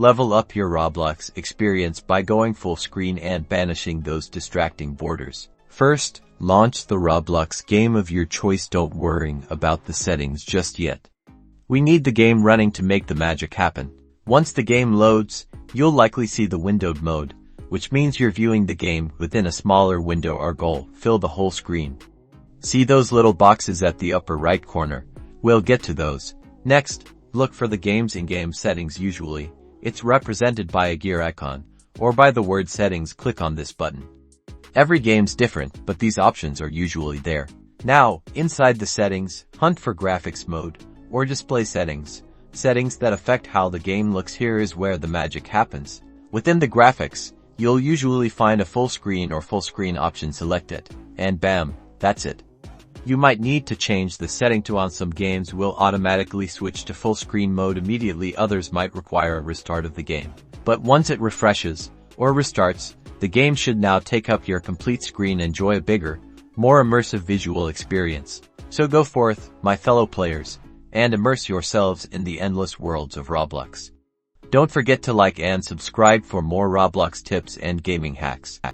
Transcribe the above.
Level up your Roblox experience by going full screen and banishing those distracting borders. First, launch the Roblox game of your choice. Don't worry about the settings just yet. We need the game running to make the magic happen. Once the game loads, you'll likely see the windowed mode, which means you're viewing the game within a smaller window. Our goal: fill the whole screen. See those little boxes at the upper right corner? We'll get to those. Next, look for the game's in-game settings. Usually, it's represented by a gear icon, or by the word settings. Click on this button. Every game's different, but these options are usually there. Now, inside the settings, hunt for graphics mode, or display settings. Settings that affect how the game looks. Here is where the magic happens. Within the graphics, you'll usually find a full screen or full screen option. Select it, and bam, that's it. You might need to change the setting to on. Some games will automatically switch to full screen mode immediately. Others might require a restart of the game. But once it refreshes or restarts, the game should now take up your complete screen. Enjoy a bigger, more immersive visual experience. So go forth, my fellow players, and immerse yourselves in the endless worlds of Roblox. Don't forget to like and subscribe for more Roblox tips and gaming hacks.